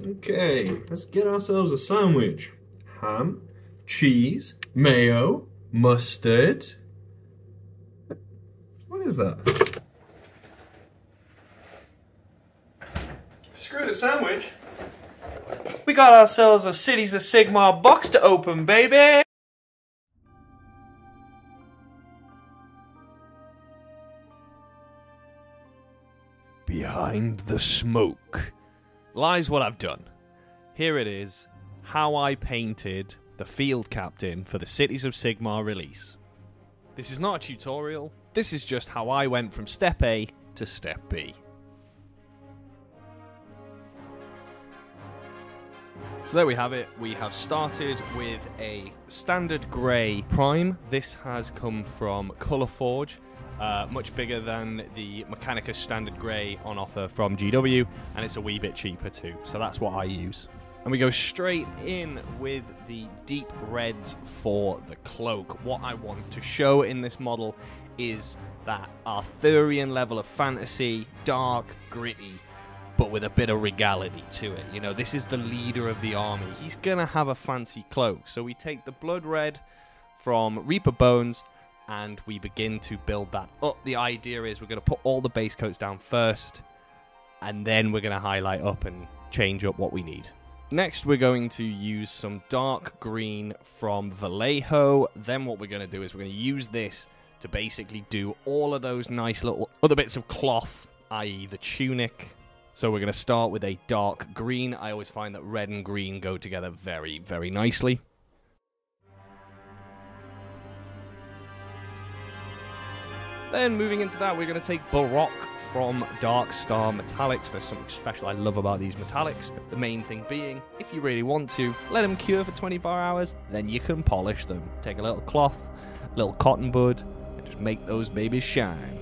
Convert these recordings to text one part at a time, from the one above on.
Okay, let's get ourselves a sandwich. Ham, cheese, mayo, mustard. What is that? Screw the sandwich. We got ourselves a Cities of Sigmar box to open, baby! Behind the smoke lies what I've done. Here it is, how I painted the field captain for the Cities of Sigmar release. This is not a tutorial, this is just how I went from step A to step B. So there we have it. We have started with a standard grey prime. This has come from Colourforge, much bigger than the Mechanicus standard grey on offer from GW, and it's a wee bit cheaper too, so that's what I use. And we go straight in with the deep reds for the cloak. What I want to show in this model is that Arthurian level of fantasy, dark, gritty, but with a bit of regality to it. You know, this is the leader of the army. He's gonna have a fancy cloak. So we take the blood red from Reaper Bones and we begin to build that up. The idea is we're gonna put all the base coats down first and then we're gonna highlight up and change up what we need. Next, we're going to use some dark green from Vallejo. Then what we're gonna do is we're gonna use this to basically do all of those nice little other bits of cloth, i.e. the tunic. So we're going to start with a dark green. I always find that red and green go together very, very nicely. Then moving into that, we're going to take Baroque from Dark Star Metallics. There's something special I love about these metallics. The main thing being, if you really want to, let them cure for 24 hours, then you can polish them. Take a little cloth, a little cotton bud, and just make those babies shine.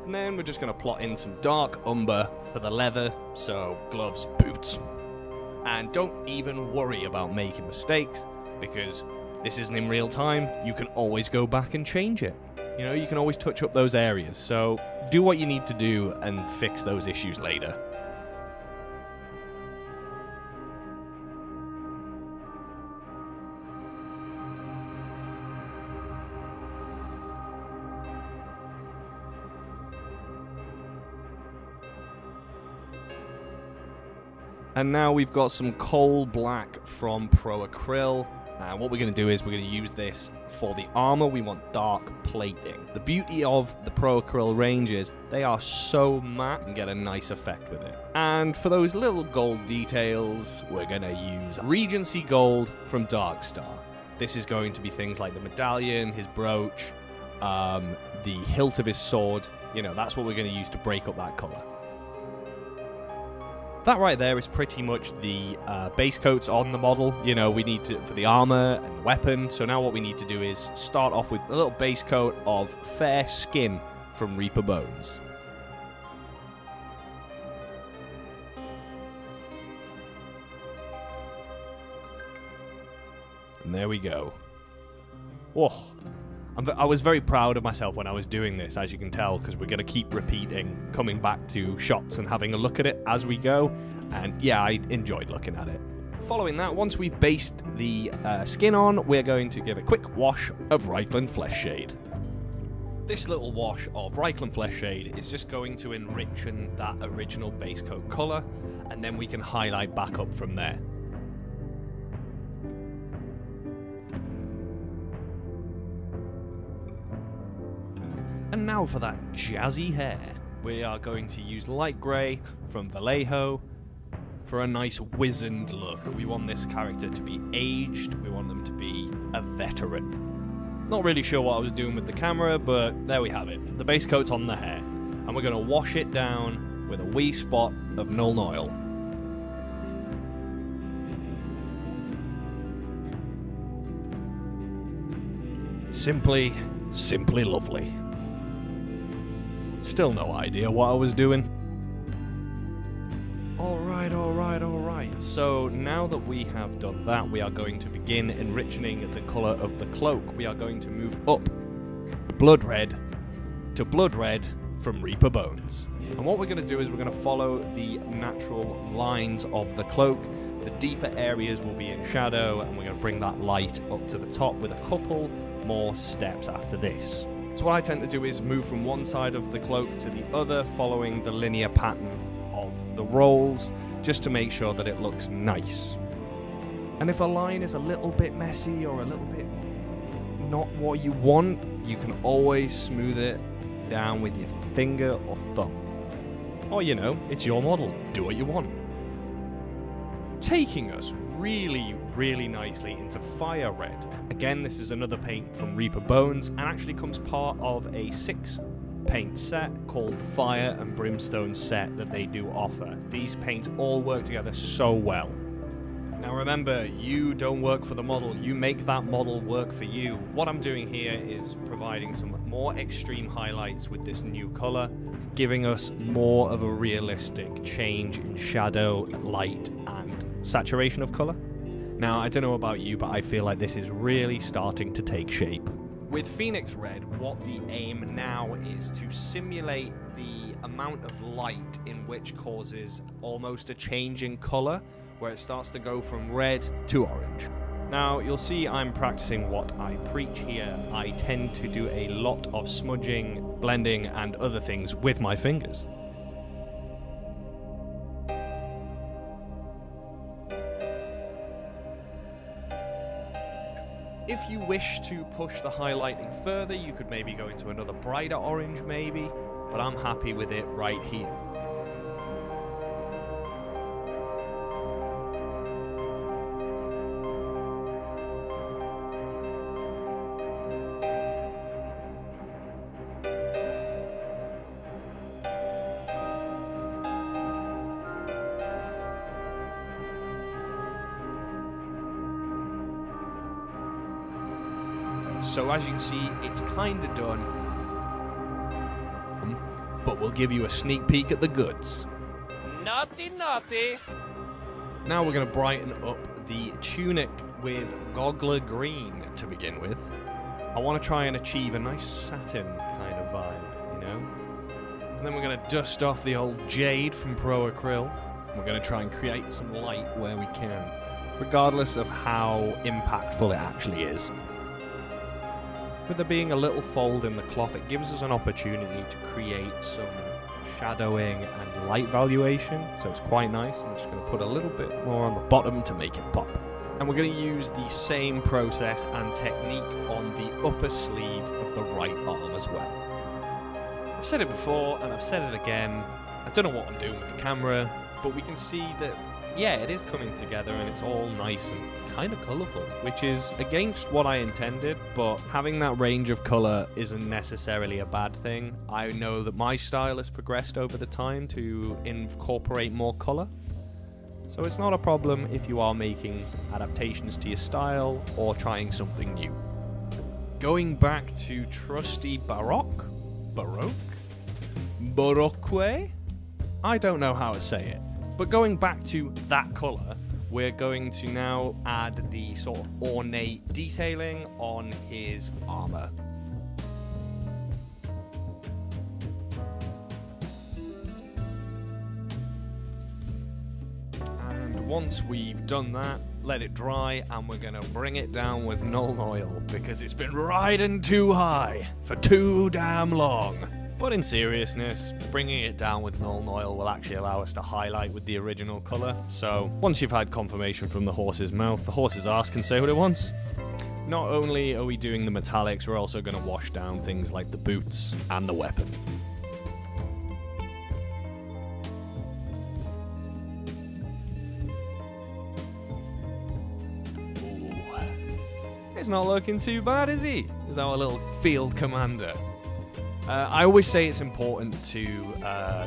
And then we're just going to plot in some dark umber for the leather, so gloves, boots. And don't even worry about making mistakes, because this isn't in real time. You can always go back and change it. You know, you can always touch up those areas, so do what you need to do and fix those issues later. And now we've got some coal black from Pro Acryl. And what we're going to do is we're going to use this for the armor. We want dark plating. The beauty of the Pro Acryl range is they are so matte and get a nice effect with it. And for those little gold details, we're going to use Regency Gold from Dark Star. This is going to be things like the medallion, his brooch, the hilt of his sword. You know, that's what we're going to use to break up that color. That right there is pretty much the base coats on the model. You know, we need to, for the armor and the weapon. So now what we need to do is start off with a little base coat of fair skin from Reaper Bones. And there we go. Whoa. I was very proud of myself when I was doing this, as you can tell, because we're going to keep repeating, coming back to shots and having a look at it as we go. And yeah, I enjoyed looking at it. Following that, once we've based the skin on, we're going to give a quick wash of Reichland Flesh Shade. This little wash of Reichland Flesh Shade is just going to enrich that original base coat colour, and then we can highlight back up from there. And now for that jazzy hair. We are going to use light grey from Vallejo for a nice wizened look. We want this character to be aged, we want them to be a veteran. Not really sure what I was doing with the camera, but there we have it. The base coat's on the hair. And we're going to wash it down with a wee spot of Nuln Oil. Simply lovely. Still no idea what I was doing. Alright. So now that we have done that, we are going to begin enriching the colour of the cloak. We are going to move up blood red to blood red from Reaper Bones. And what we're going to do is we're going to follow the natural lines of the cloak. The deeper areas will be in shadow, and we're going to bring that light up to the top with a couple more steps after this. So what I tend to do is move from one side of the cloak to the other, following the linear pattern of the rolls, just to make sure that it looks nice. And if a line is a little bit messy or a little bit not what you want, you can always smooth it down with your finger or thumb. Or, you know, it's your model. Do what you want. Taking us really, really nicely into Fire Red. Again, this is another paint from Reaper Bones, and actually comes part of a 6-paint set called the Fire and Brimstone set that they do offer. These paints all work together so well. Now remember, you don't work for the model, you make that model work for you. What I'm doing here is providing some more extreme highlights with this new colour, giving us more of a realistic change in shadow, light, and saturation of colour. Now, I don't know about you, but I feel like this is really starting to take shape. With Phoenix Red, what the aim now is to simulate the amount of light in which causes almost a change in colour, where it starts to go from red to orange. Now, you'll see I'm practicing what I preach here. I tend to do a lot of smudging, blending, and other things with my fingers. If you wish to push the highlighting further, you could maybe go into another brighter orange maybe, but I'm happy with it right here. So as you can see, it's kind of done, but we'll give you a sneak peek at the goods. Naughty, naughty! Now we're going to brighten up the tunic with Goggler Green to begin with. I want to try and achieve a nice satin kind of vibe, you know? And then we're going to dust off the old jade from Pro Acryl. We're going to try and create some light where we can, regardless of how impactful it actually is. With there being a little fold in the cloth, it gives us an opportunity to create some shadowing and light valuation, so it's quite nice. I'm just going to put a little bit more on the bottom to make it pop. And we're going to use the same process and technique on the upper sleeve of the right arm as well. I've said it before and I've said it again, I don't know what I'm doing with the camera, but we can see that, yeah, it is coming together and it's all nice and kind of colourful, which is against what I intended, but having that range of colour isn't necessarily a bad thing. I know that my style has progressed over the time to incorporate more colour, so it's not a problem if you are making adaptations to your style or trying something new. Going back to trusty Baroque? I don't know how to say it, but going back to that colour, we're going to now add the sort of ornate detailing on his armor. And once we've done that, let it dry, and we're going to bring it down with Nuln Oil, because it's been riding too high for too damn long. But in seriousness, bringing it down with Nuln Oil will actually allow us to highlight with the original colour. So once you've had confirmation from the horse's mouth, the horse's arse can say what it wants. Not only are we doing the metallics, we're also going to wash down things like the boots and the weapon. Ooh. It's not looking too bad, is he? Is our little field commander. I always say it's important to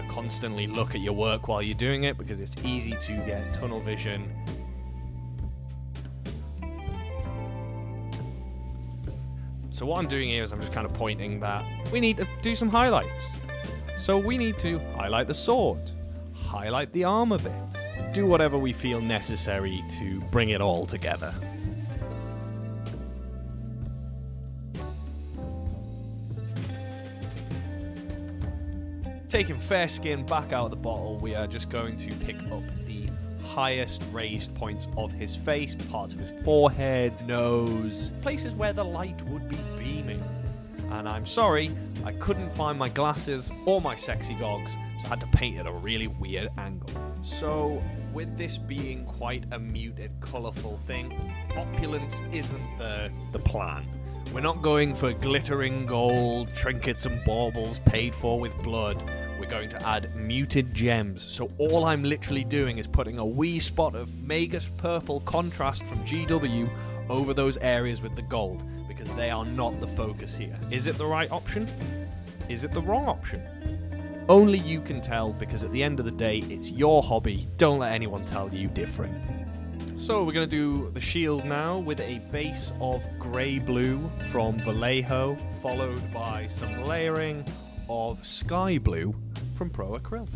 constantly look at your work while you're doing it, because it's easy to get tunnel vision. So what I'm doing here is I'm just kind of pointing that we need to do some highlights. So we need to highlight the sword, highlight the armor bits. Do whatever we feel necessary to bring it all together. Taking Fareskin back out of the bottle, we are just going to pick up the highest raised points of his face, parts of his forehead, nose, places where the light would be beaming. And I'm sorry, I couldn't find my glasses or my sexy gogs, so I had to paint at a really weird angle. So, with this being quite a muted, colourful thing, opulence isn't the plan. We're not going for glittering gold, trinkets and baubles paid for with blood. We're going to add muted gems. So all I'm literally doing is putting a wee spot of Magus purple contrast from GW over those areas with the gold, because they are not the focus here. Is it the right option? Is it the wrong option? Only you can tell, because at the end of the day, it's your hobby. Don't let anyone tell you different. So we're going to do the shield now with a base of grey blue from Vallejo, followed by some layering of sky blue from Pro Acryl.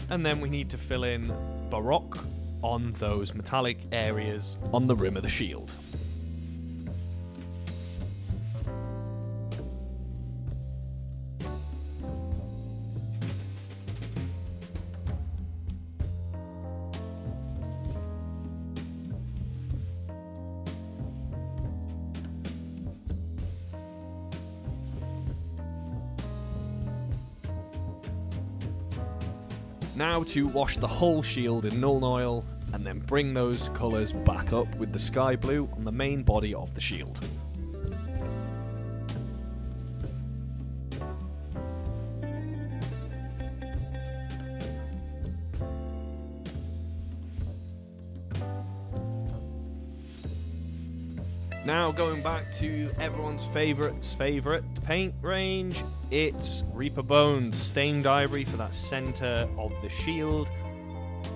And then we need to fill in Baroque on those metallic areas on the rim of the shield. Now to wash the whole shield in Nuln Oil, and then bring those colours back up with the sky blue on the main body of the shield. Now going back to everyone's favourite paint range, it's Reaper Bones Stained Ivory for that centre of the shield.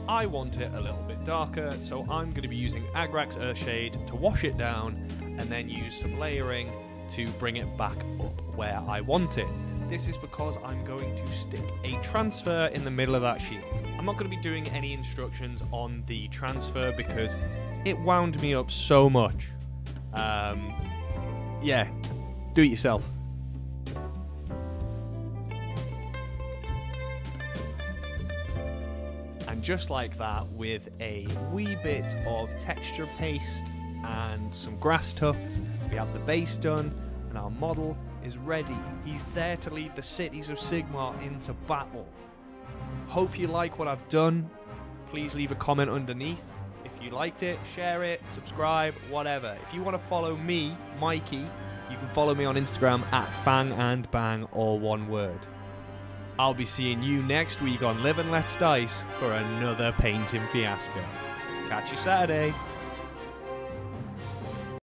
I want it a little bit darker, so I'm going to be using Agrax Earthshade to wash it down, and then use some layering to bring it back up where I want it. This is because I'm going to stick a transfer in the middle of that shield. I'm not going to be doing any instructions on the transfer because it wound me up so much. Yeah, do it yourself. And just like that, with a wee bit of texture paste and some grass tufts, we have the base done, and our model is ready. He's there to lead the cities of Sigmar into battle. Hope you like what I've done. Please leave a comment underneath. If you liked it, share it, subscribe, whatever. If you want to follow me, Mikey, you can follow me on Instagram at fangandbang, all one word. I'll be seeing you next week on Live and Let's Dice for another painting fiasco. Catch you Saturday.